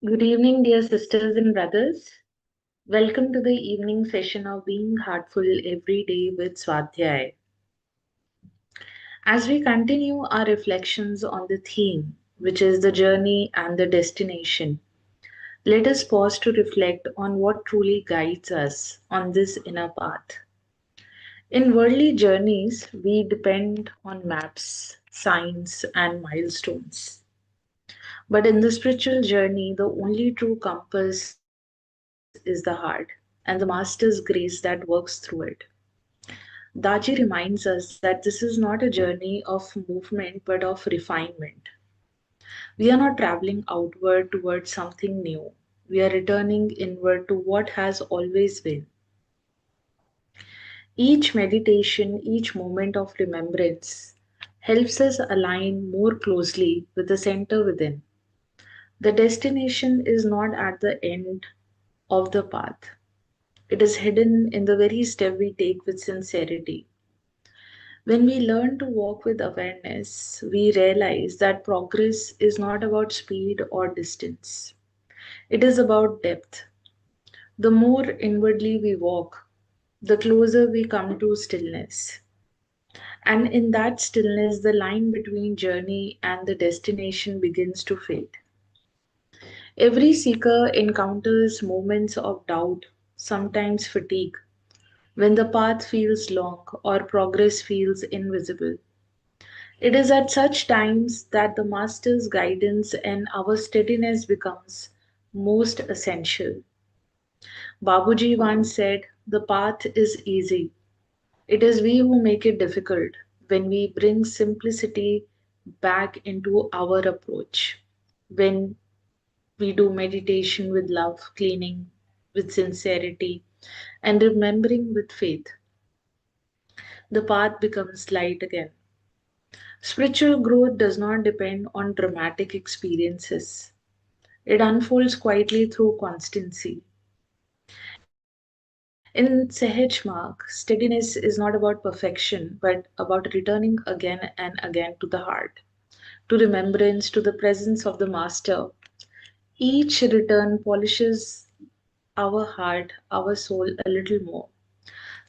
Good evening, dear sisters and brothers. Welcome to the evening session of Being Heartful Every Day with Swadhyaya. As we continue our reflections on the theme, which is the journey and the destination, let us pause to reflect on what truly guides us on this inner path. In worldly journeys, we depend on maps, signs, and milestones. But in the spiritual journey, the only true compass is the heart and the Master's grace that works through it. Daji reminds us that this is not a journey of movement but of refinement. We are not traveling outward towards something new, we are returning inward to what has always been. Each meditation, each moment of remembrance helps us align more closely with the center within. The destination is not at the end of the path. It is hidden in the very step we take with sincerity. When we learn to walk with awareness, we realize that progress is not about speed or distance. It is about depth. The more inwardly we walk, the closer we come to stillness. And in that stillness, the line between journey and the destination begins to fade. Every seeker encounters moments of doubt, sometimes fatigue, when the path feels long or progress feels invisible. It is at such times that the Master's guidance and our steadiness becomes most essential. Babuji once said, "The path is easy. It is we who make it difficult when we bring simplicity back into our approach. When we do meditation with love, cleaning with sincerity, and remembering with faith, the path becomes light again." Spiritual growth does not depend on dramatic experiences. It unfolds quietly through constancy. In Sahaj Mark, steadiness is not about perfection, but about returning again and again to the heart, to remembrance, to the presence of the Master. Each return polishes our heart, our soul a little more.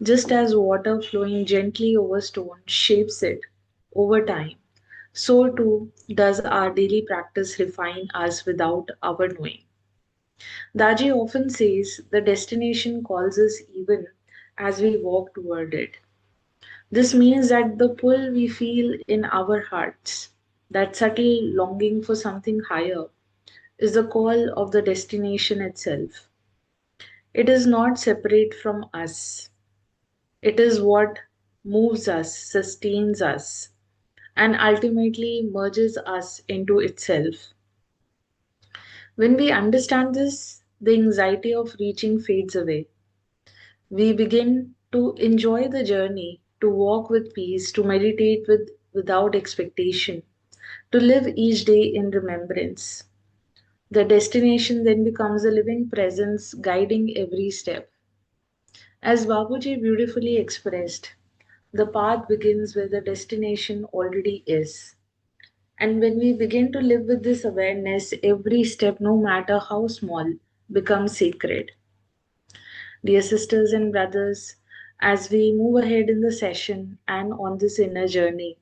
Just as water flowing gently over stone shapes it over time, so too does our daily practice refine us without our knowing. Daji often says the destination calls us even as we walk toward it. This means that the pull we feel in our hearts, that subtle longing for something higher, is the call of the destination itself. It is not separate from us, it is what moves us, sustains us, and ultimately merges us into itself. When we understand this, the anxiety of reaching fades away. We begin to enjoy the journey, to walk with peace, to meditate without expectation, to live each day in remembrance. The destination then becomes a living presence guiding every step. As Babuji beautifully expressed, the path begins where the destination already is. And when we begin to live with this awareness, every step, no matter how small, becomes sacred. Dear sisters and brothers, as we move ahead in the session and on this inner journey,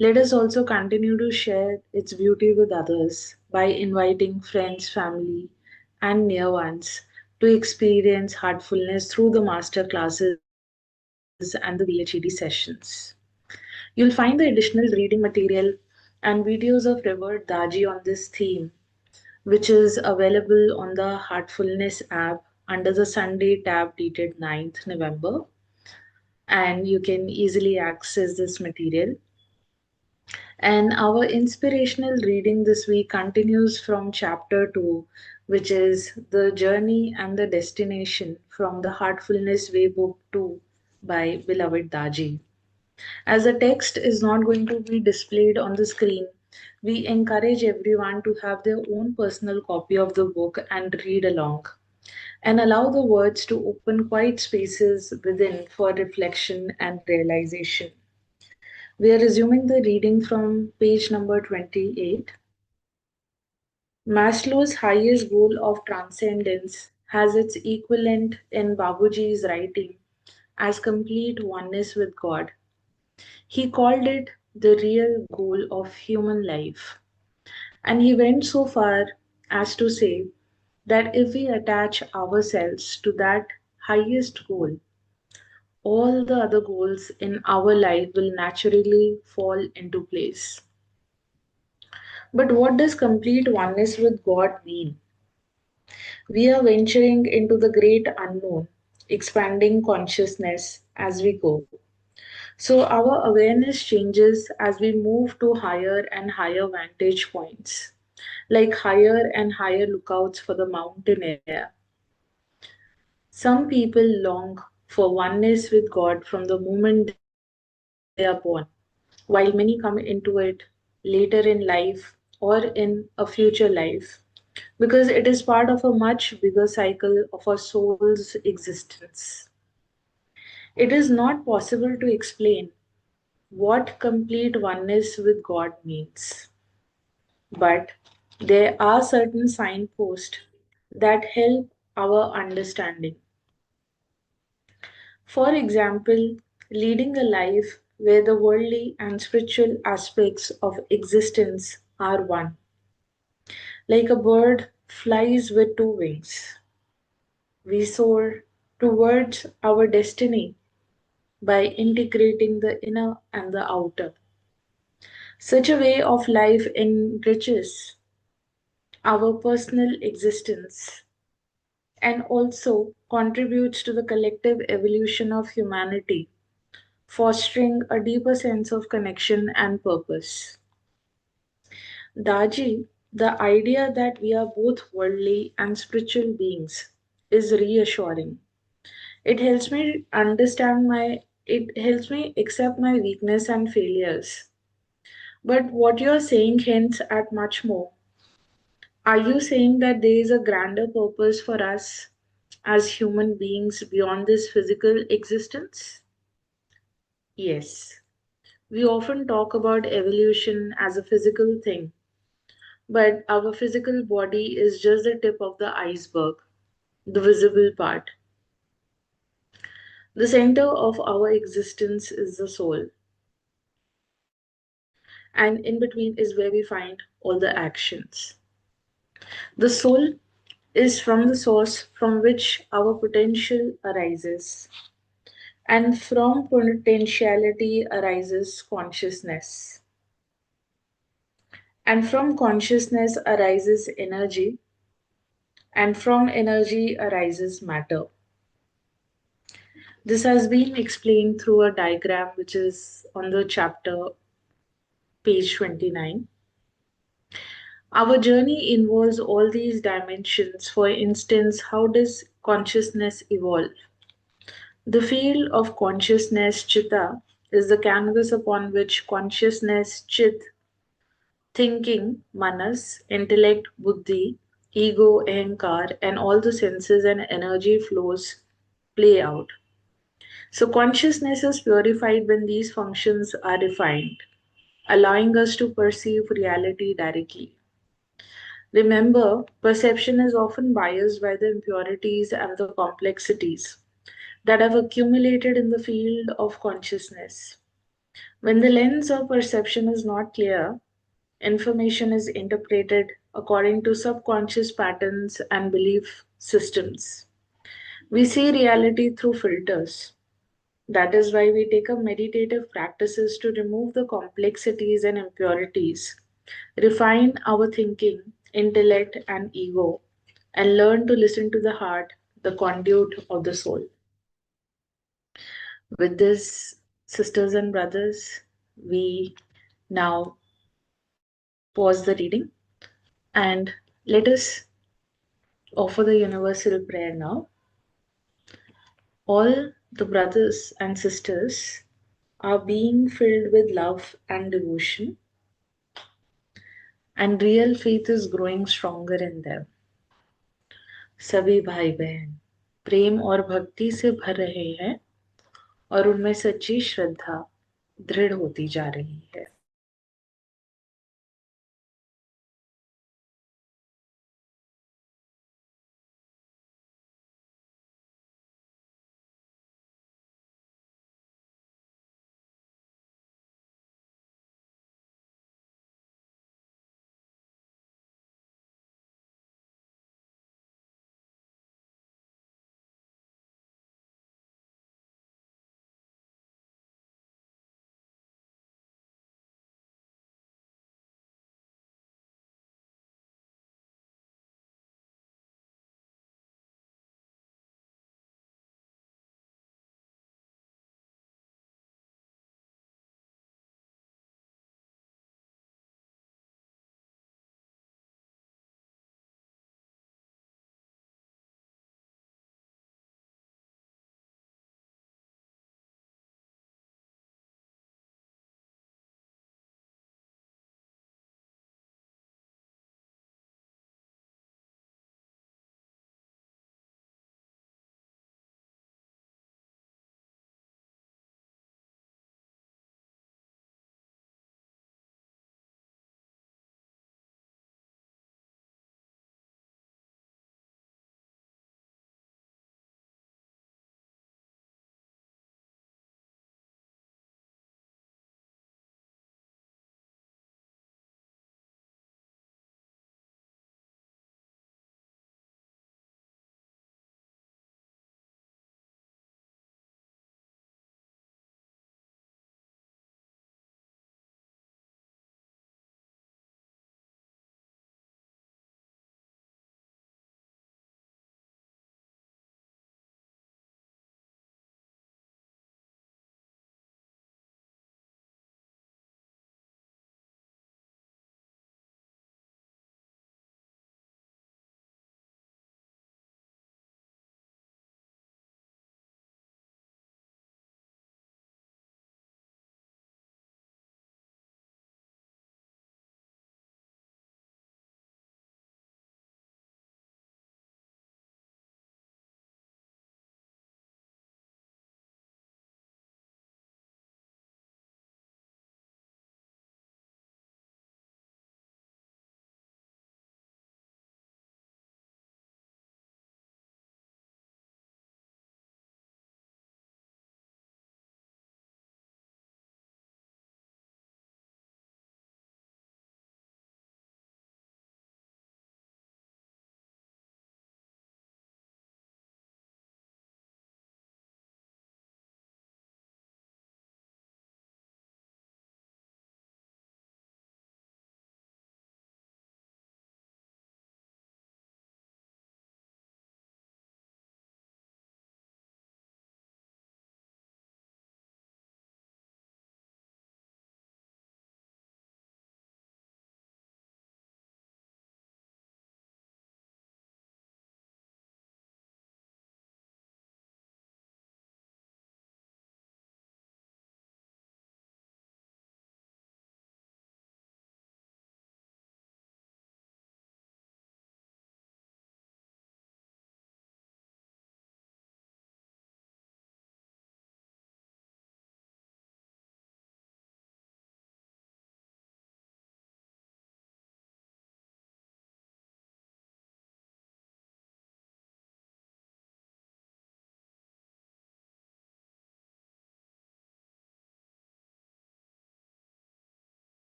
let us also continue to share its beauty with others by inviting friends, family, and near ones to experience heartfulness through the master classes and the BHED sessions. You'll find the additional reading material and videos of Revered Daji on this theme, which is available on the Heartfulness app under the Sunday tab dated 9th November, and you can easily access this material. And our inspirational reading this week continues from chapter 2, which is The Journey and the Destination from the Heartfulness Way Book 2 by beloved Daji. As the text is not going to be displayed on the screen, we encourage everyone to have their own personal copy of the book and read along, and allow the words to open quiet spaces within for reflection and realization. We are resuming the reading from page number 28. Maslow's highest goal of transcendence has its equivalent in Babuji's writing as complete oneness with God. He called it the real goal of human life. And he went so far as to say that if we attach ourselves to that highest goal, all the other goals in our life will naturally fall into place. But what does complete oneness with God mean? We are venturing into the great unknown, expanding consciousness as we go. So, our awareness changes as we move to higher and higher vantage points, like higher and higher lookouts for the mountain air. Some people long for oneness with God from the moment they are born, while many come into it later in life or in a future life, because it is part of a much bigger cycle of our soul's existence. It is not possible to explain what complete oneness with God means, but there are certain signposts that help our understanding. For example, leading a life where the worldly and spiritual aspects of existence are one. Like a bird flies with two wings, we soar towards our destiny by integrating the inner and the outer. Such a way of life enriches our personal existence and also contributes to the collective evolution of humanity, fostering a deeper sense of connection and purpose. Daji, the idea that we are both worldly and spiritual beings is reassuring. It helps me understand my it helps me accept my weakness and failures. But what you're saying hints at much more. Are you saying that there is a grander purpose for us as human beings beyond this physical existence? Yes. We often talk about evolution as a physical thing, but our physical body is just the tip of the iceberg, the visible part. The center of our existence is the soul, and in between is where we find all the actions. The soul is from the source from which our potential arises, and from potentiality arises consciousness, and from consciousness arises energy, and from energy arises matter. This has been explained through a diagram which is on the chapter page 29. Our journey involves all these dimensions. For instance, how does consciousness evolve? The field of consciousness, chitta, is the canvas upon which consciousness, chit, thinking, manas, intellect, buddhi, ego, ahankar, and all the senses and energy flows play out. So, consciousness is purified when these functions are refined, allowing us to perceive reality directly. Remember, perception is often biased by the impurities and the complexities that have accumulated in the field of consciousness. When the lens of perception is not clear, information is interpreted according to subconscious patterns and belief systems. We see reality through filters. That is why we take up meditative practices to remove the complexities and impurities, refine our thinking, intellect, and ego, and learn to listen to the heart, the conduit of the soul. With this, sisters and brothers, we now pause the reading and let us offer the universal prayer now. All the brothers and sisters are being filled with love and devotion, and real faith is growing stronger in them. सभी भाई बहन प्रेम और भक्ति से भर रहे हैं और उनमें सच्ची श्रद्धा दृढ़ होती जा रही है.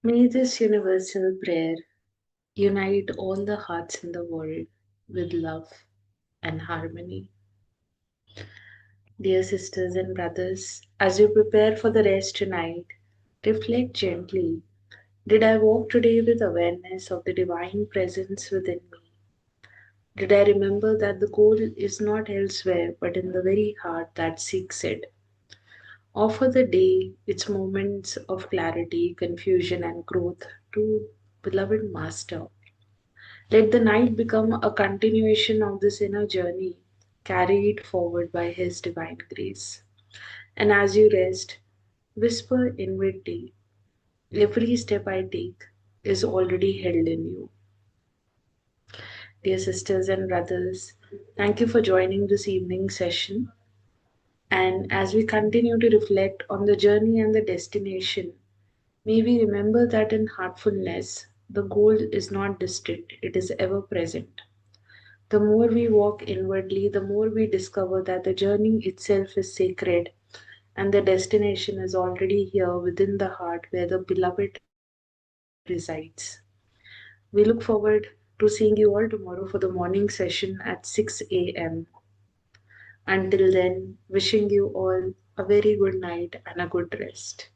May this universal prayer unite all the hearts in the world with love and harmony. Dear sisters and brothers, as you prepare for the rest tonight, reflect gently. Did I walk today with awareness of the divine presence within me? Did I remember that the goal is not elsewhere but in the very heart that seeks it? Offer the day its moments of clarity, confusion, and growth to beloved Master. Let the night become a continuation of this inner journey, carried forward by His divine grace. And as you rest, whisper inwardly, every step I take is already held in you. Dear sisters and brothers, thank you for joining this evening session. And as we continue to reflect on the journey and the destination, may we remember that in heartfulness, the goal is not distant, it is ever present. The more we walk inwardly, the more we discover that the journey itself is sacred and the destination is already here within the heart where the beloved resides. We look forward to seeing you all tomorrow for the morning session at 6 a.m. Until then, wishing you all a very good night and a good rest.